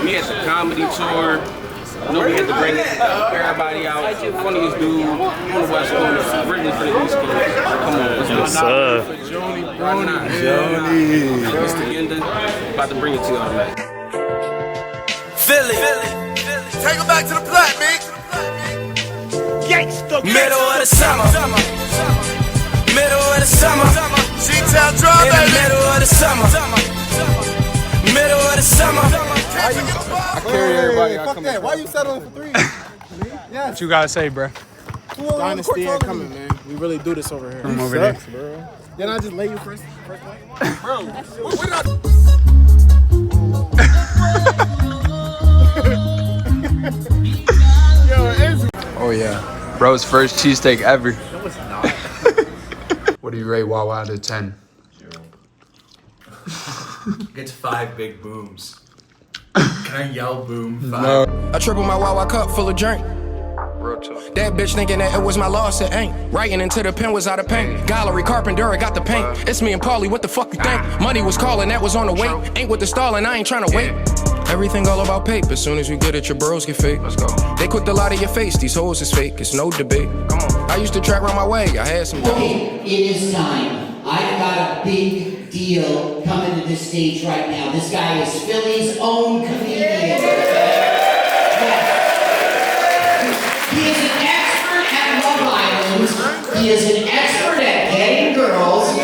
Me at the comedy tour. You know, we had to bring everybody out. Funniest dude on the West Coast, originally for the East Coast. Come on, let's go. Yes, sir. Joni, Mr. Genda, about to bring it to you on that. Philly. Take him back to the plat, man. Middle of the summer. Middle of the summer. G-Town drum, baby. Middle of the summer. Middle of the summer. I carry everybody. Fuck that. Why you settling for three? Yeah. What you gotta say, bro? Dynasty ain't coming, man. We really do this over here. I'm over there. Bro. Didn't I just lay you first point? Bro, what did I... Oh yeah. Bro's first cheesesteak ever. No, it's not. What do you rate Wawa out of 10? 0. Gets 5 big booms. Can I yell boom 5? No. I triple my Wawa cup full of drink. That bitch thinking that it was my loss, it ain't. Writing into the pen was out of paint. Gallery carpenter, I got the paint. It's me and Paulie, what the fuck you think? Money was calling, that was on the way. Ain't with the stalling, I ain't trying to wait. Everything all about paper. As soon as you get it, your bros get fake. Let's go. They quick to lie to your face. These hoes is fake. It's no debate. Come on. I used to track around my way. I had some. Okay, it is time. I've got a big deal coming to this stage right now. This guy is Philly's own comedian. Yes. He is an expert at Love Island. He is an expert at getting girls to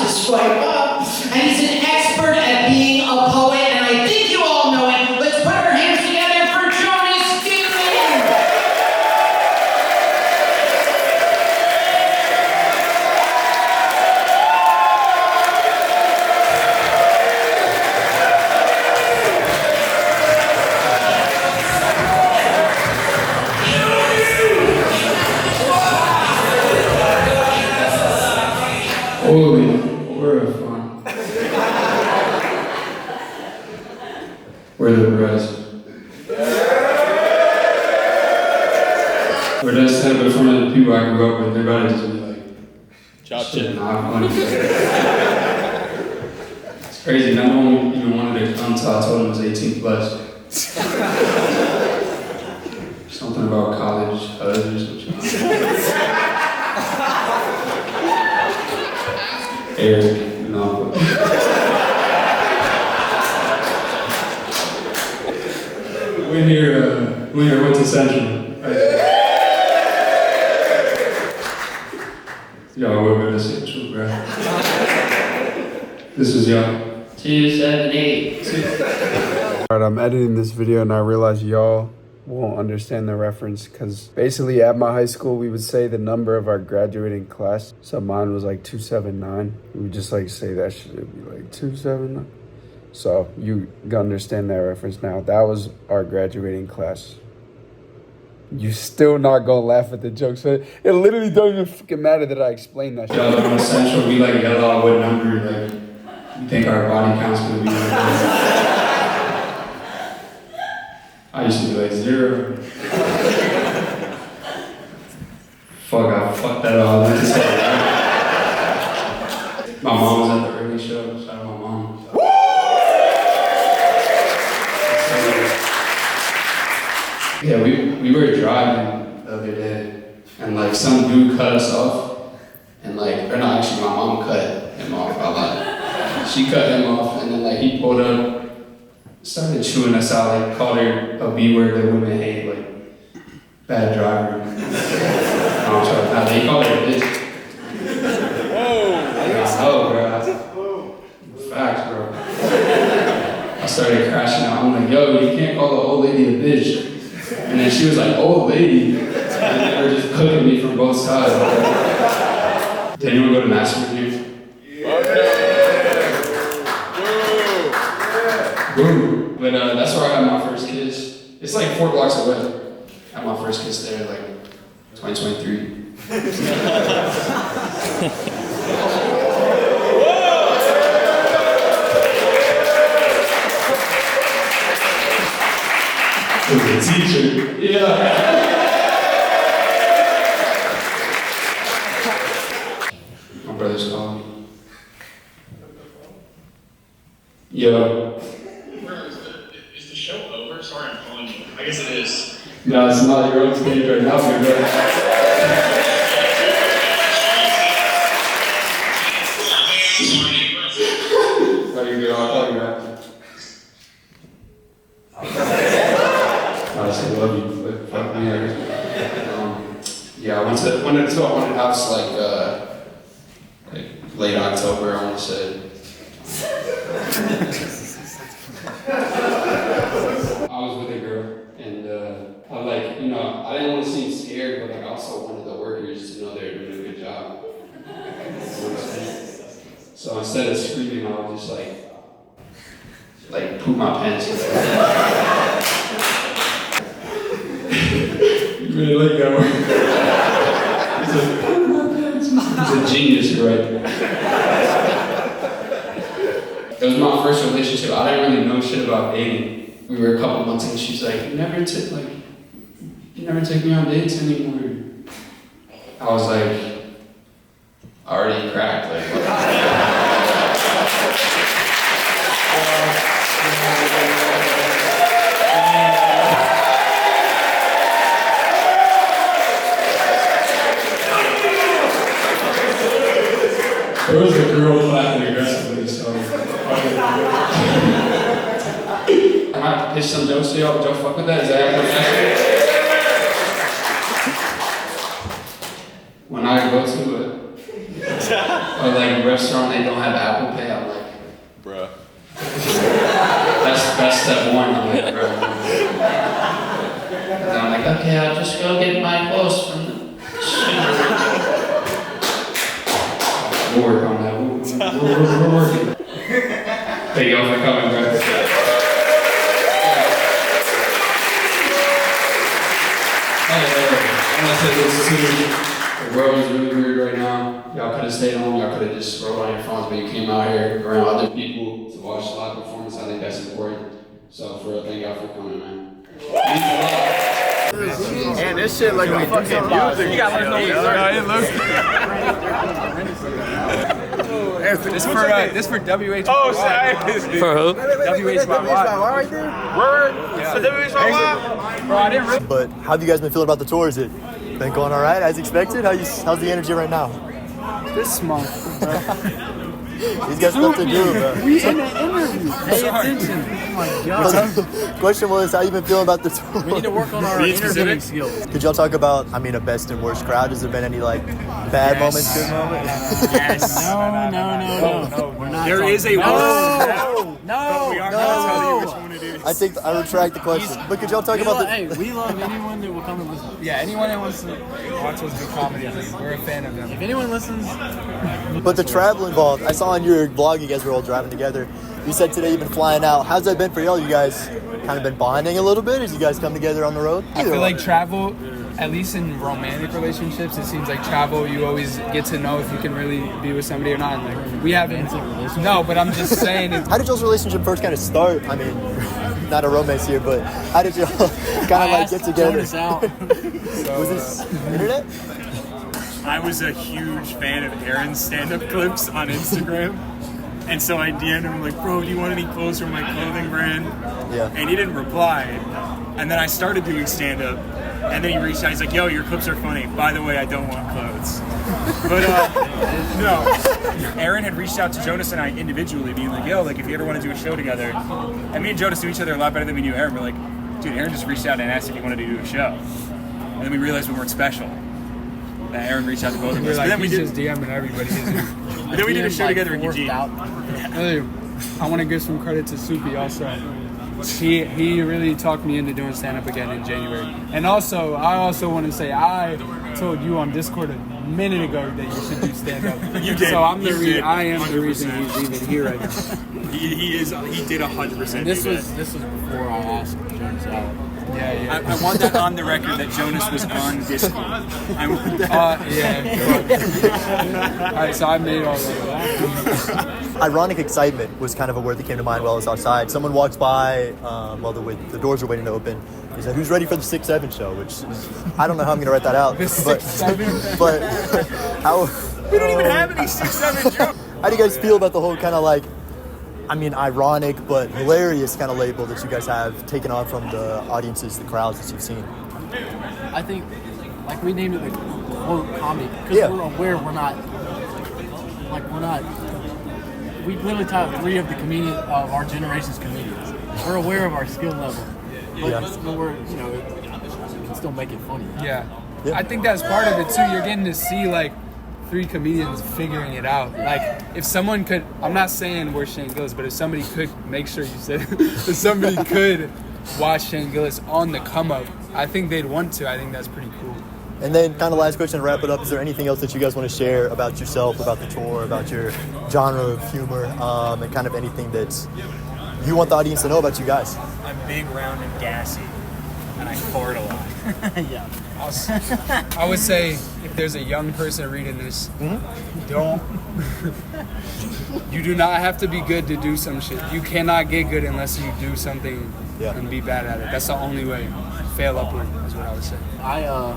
swipe up, and he's an expert at being a poet. And I think you all know it. Let's put our hands together for Jonas Dillon. Holy, we're fun. We're the bruzz. We're that step in front of the people I grew up with. They're about to just be like, chop shit. Nah, funny. It's crazy. Not only even wanted to come until I told him it was 18 plus. Something about college, or some shit. Eric, no. We're here, went to Central. Y'all, we're going to Central, bro. This is y'all. 278. Alright, I'm editing this video and I realize y'all won't understand the reference because basically at my high school we would say the number of our graduating class. So mine was like 279. We would just like say that shit. It would be like 279. So you understand that reference now. That was our graduating class. You still not gonna laugh at the joke. So it literally don't even fucking matter that I explained that shit. Y'all on Central, we like yell out what number like you think our body count's gonna be. I used to be like 0. Fuck, I fucked that all. My mom was at the early show. Shout out my mom. Yeah, we were driving the other day, and like some dude cut us off, and like, or no, actually my mom cut him off. I lied. She cut him off, and then like he pulled up. Started chewing us out, like called her a B word that women hate, like bad driver. Nah, they called her a bitch. Whoa! Bro. Facts, bro. I started crashing out. I'm like, yo, you can't call an old lady a bitch. And then she was like, old lady. And they were just cooking me from both sides. Did anyone go to Master with you? Boom. But that's where I had my first kiss. It's like 4 blocks away. I had my first kiss there, like 2023. With the teacher. Yeah. My brother's calling me. Yo. show over? Sorry, I'm calling you. I guess it is. No, it's not your own stage right now. You're good. I'll call you back. I still love you, but fuck me. Yeah, I went to a haunted house like late October, I want to say. I was with a girl, and I didn't want to seem scared, but like I also wanted the workers to know they were doing a good job. So instead of screaming, I would just like poop my pants. You really like that one? He's a genius, right? It was my first relationship. I didn't really know shit about dating. We were a couple months and she's like, you never take me on dates anymore. I was like, I already cracked, like what? There was a girl laughing aggressively, so I might pitch some jokes to y'all, but y'all fuck with that? Is that when I go to a restaurant they don't have Apple Pay, I'm like, bruh. That's step one. I'm like, bro. And I'm like, okay, I'll just go get my clothes from the We'll work on that. We're working. Thank y'all for coming, bro. I'm gonna say this too. The world is really weird right now. Y'all could have stayed home. Y'all could have just scrolled on your phones, but you came out here around other people to watch the live performance. I think that's important. So for real, thank y'all for coming, man. And this shit like a fucking music. You got to This for WH. Oh, sorry. For who? WH right there. Word. Yeah. Bro, I didn't really. But how have you guys been feeling about the tour? Has it been going all right as expected? How's the energy right now? This month, bro. These guys stuff to do, bro. We in the interview. Pay attention. Oh my god. The question was, how you been feeling about the tour? We need to work on our interviewing skills. Could y'all talk about, a best and worst crowd? Has there been any bad moments, good moments? Yes. No. We're not. There is a No. But we are going to tell you which one it is. I think I retract the question. But could y'all talk about the? Hey, we love anyone that will come and listen. Yeah, anyone that wants to watch us do comedy, we're a fan of them. If anyone listens. But the travel involved, I saw on your vlog you guys were all driving together. You said today you've been flying out. How's that been for y'all? You guys kind of been bonding a little bit as you guys come together on the road? I feel like travel, at least in romantic relationships, it seems like travel, you always get to know if you can really be with somebody or not. Like, we haven't. No, but I'm just saying. How did y'all's relationship first kind of start? I mean, not a romance here, but how did y'all kind of get together? Was this internet? I was a huge fan of Aaron's stand-up clips on Instagram. And so I DM'd him like, bro, do you want any clothes from my clothing brand? Yeah. And he didn't reply. And then I started doing stand-up. And then he reached out, he's like, yo, your clips are funny. By the way, I don't want clothes. But no. Aaron had reached out to Jonas and I individually, being like, yo, like if you ever want to do a show together. And me and Jonas knew each other a lot better than we knew Aaron. We're like, dude, Aaron just reached out and asked if he wanted to do a show. And then we realized we weren't special. Aaron reached out to both of us. Like, then we just DMing everybody. But then we did a show together in Eugene. Hey, I want to give some credit to Soupy also. He really talked me into doing stand-up again in January. And also, I also want to say, I told you on Discord a minute ago that you should do stand-up. You did. So I am the 100%. reason he's even here right now. He did 100%. And this was before I asked Jonas out. Yeah. I want that on the record that Jonas was on Discord. I want that. All right, so I made all that. Ironic excitement was kind of a word that came to mind while I was outside. Someone walks by while the doors were waiting to open. He said, "Who's ready for the 6-7 show?" Which is, I don't know how I'm going to write that out. But how? We don't even have any 6-7 jokes. How do you guys feel about the whole kind of I mean, ironic but hilarious kind of label that you guys have taken on from the audiences, the crowds that you've seen? I think, like, we named it the quote comedy because we're aware we literally taught 3 of the comedians of our generation's comedians. We're aware of our skill level, but we're, you know, we can still make it funny. Yeah. I think that's part of it too. You're getting to see like 3 comedians figuring it out. Like if someone could, I'm not saying we're Shane Gillis, but if somebody could, make sure you said if somebody could watch Shane Gillis on the come up, I think they'd want to. I think that's pretty cool. And then kind of last question to wrap it up, is there anything else that you guys want to share about yourself, about the tour, about your genre of humor, and kind of anything that you want the audience to know about you guys? I'm big, round, and gassy, and I fart a lot. Yeah. I would say if there's a young person reading this, you do not have to be good to do some shit. You cannot get good unless you do something and be bad at it. That's the only way. Fail upward is what I would say. I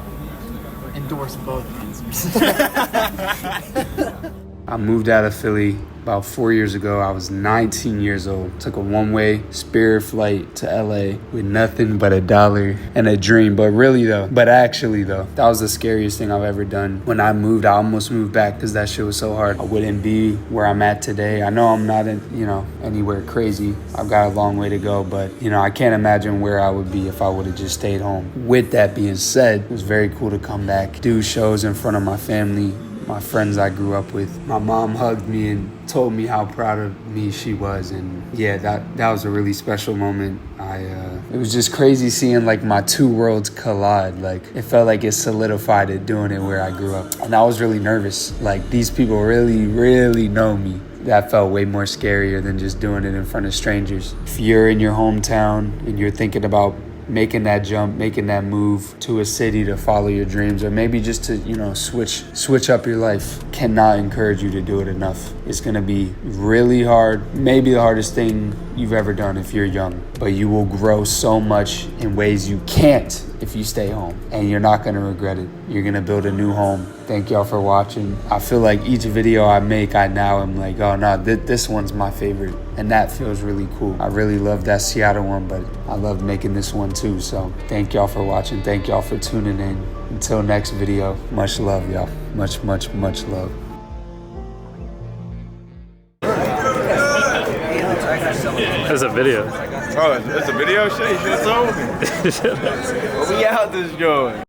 endorse both answers. I moved out of Philly about 4 years ago. I was 19 years old. Took a one-way Spirit flight to LA with nothing but $1 and a dream. Actually though, that was the scariest thing I've ever done. When I moved, I almost moved back because that shit was so hard. I wouldn't be where I'm at today. I know I'm not anywhere crazy. I've got a long way to go, but I can't imagine where I would be if I would have just stayed home. With that being said, it was very cool to come back, do shows in front of my family, my friends I grew up with. My mom hugged me and told me how proud of me she was, and that was a really special moment. It was just crazy seeing like my 2 worlds collide. Like it felt like it solidified it doing it where I grew up, and I was really nervous. Like these people really know me. That felt way more scarier than just doing it in front of strangers. If you're in your hometown and you're thinking about making that jump, making that move to a city to follow your dreams, or maybe just to, switch up your life, cannot encourage you to do it enough. It's gonna be really hard, maybe the hardest thing you've ever done if you're young, but you will grow so much in ways you can't if you stay home, and you're not gonna regret it. You're gonna build a new home. Thank y'all for watching. I feel like each video I make, I now am like, oh no, this one's my favorite, and that feels really cool. I really love that Seattle one, but I love making this one too. So thank y'all for watching. Thank y'all for tuning in. Until next video, much love, y'all. Much love. It's a video. Oh, it's a video? Shit, you should have told me. We out this joint.